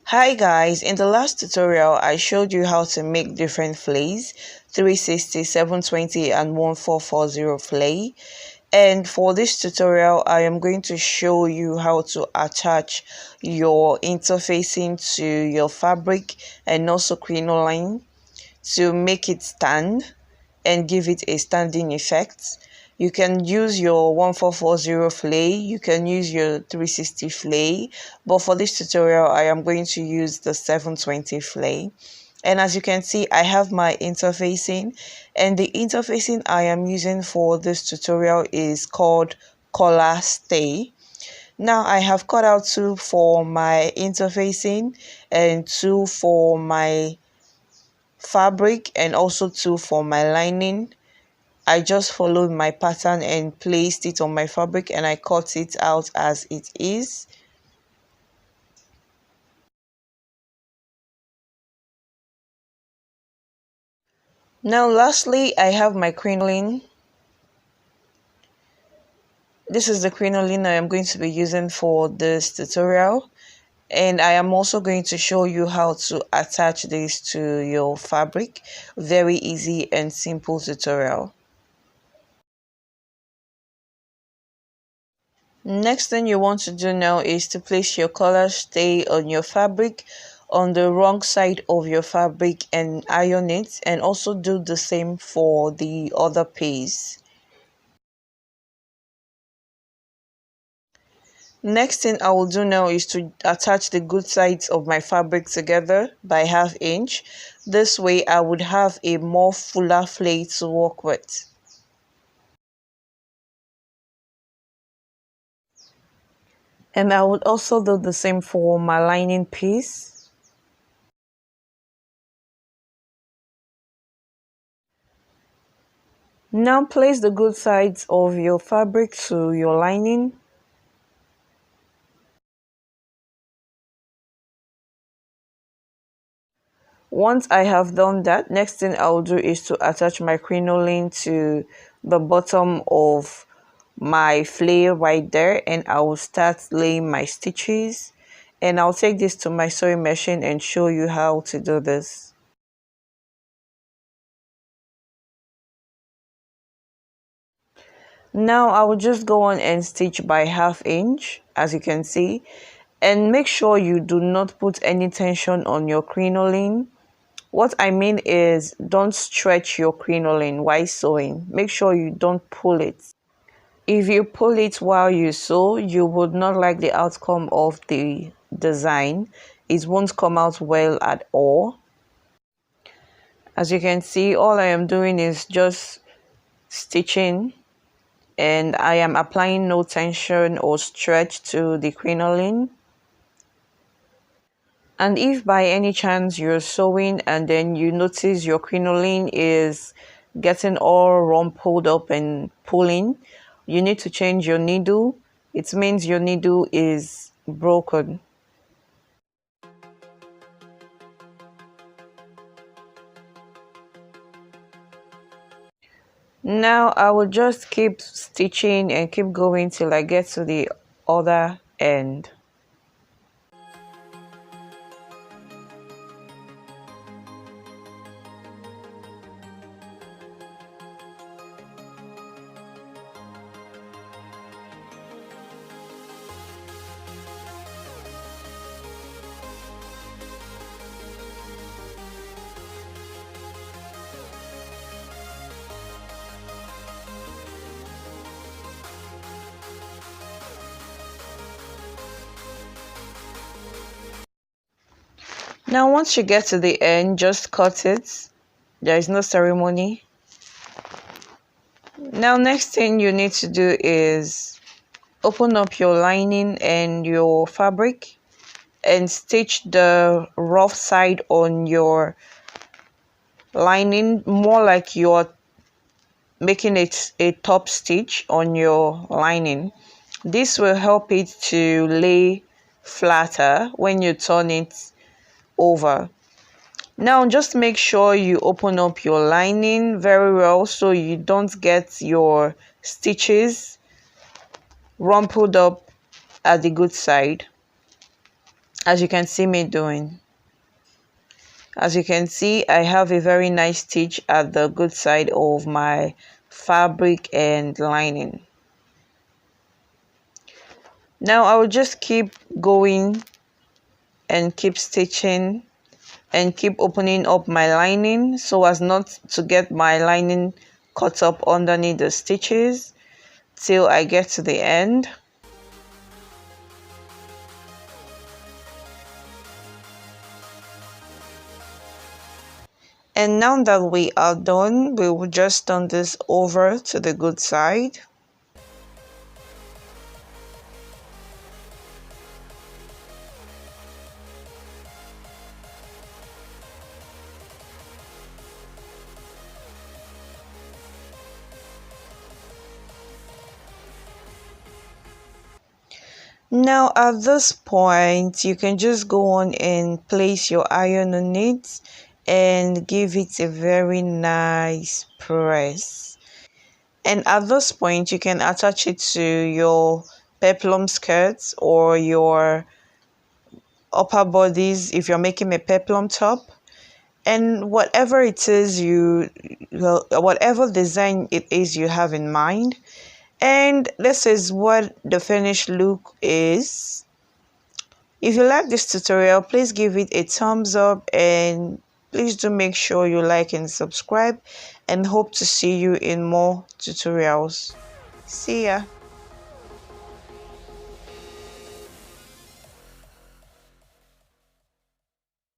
Hi guys, in the last tutorial I showed you how to make different flays, 360, 720 and 1440 flay. And for this tutorial I am going to show you how to attach your interfacing to your fabric and also crinoline to make it stand and give it a standing effect. You can use your 1440 flay, you can use your 360 flay, but for this tutorial I am going to use the 720 flay. And as you can see, I have my interfacing, and the interfacing I am using for this tutorial is called collar stay. Now I have cut out 2 for my interfacing and 2 for my fabric and also 2 for my lining. I just followed my pattern and placed it on my fabric, and I cut it out as it is. Now lastly, I have my crinoline. This is the crinoline I am going to be using for this tutorial, and I am also going to show you how to attach this to your fabric. Very easy and simple tutorial. Next thing you want to do now is to place your collar stay on your fabric, on the wrong side of your fabric, and iron it, and also do the same for the other piece. Next thing I will do now is to attach the good sides of my fabric together by 1/2 inch. This way I would have a more fuller flay to work with. And I would also do the same for my lining piece. Now place the good sides of your fabric to your lining. Once I have done that, next thing I will do is to attach my crinoline to the bottom of my flay right there, and I will start laying my stitches, and I'll take this to my sewing machine and show you how to do this. Now I will just go on and stitch by 1/2 inch, as you can see, and make sure you do not put any tension on your crinoline. What I mean is, don't stretch your crinoline while sewing. Make sure you don't pull it. If you pull it while you sew, you would not like the outcome of the design. It won't come out well at all. As you can see, all I am doing is just stitching, and I am applying no tension or stretch to the crinoline. And if by any chance you're sewing and then you notice your crinoline is getting all rumpled up and pulling, you need to change your needle. It means your needle is broken. Now I will just keep stitching and keep going till I get to the other end. Now once you get to the end, just cut it. There is no ceremony. Now next thing you need to do is open up your lining and your fabric and stitch the rough side on your lining, more like you're making it a top stitch on your lining. This will help it to lay flatter when you turn it over. Now just make sure you open up your lining very well so you don't get your stitches rumpled up at the good side, as you can see me doing. As you can see, I have a very nice stitch at the good side of my fabric and lining. Now I will just keep going and keep stitching and keep opening up my lining so as not to get my lining caught up underneath the stitches till I get to the end. And now that we are done, we will just turn this over to the good side. Now at this point, you can just go on and place your iron on it and give it a very nice press. And at this point, you can attach it to your peplum skirts or your upper bodice if you're making a peplum top. And whatever it is whatever design it is you have in mind. And this is what the finished look is. If you like this tutorial, please give it a thumbs up and please do make sure you like and subscribe, and hope to see you in more tutorials. See ya.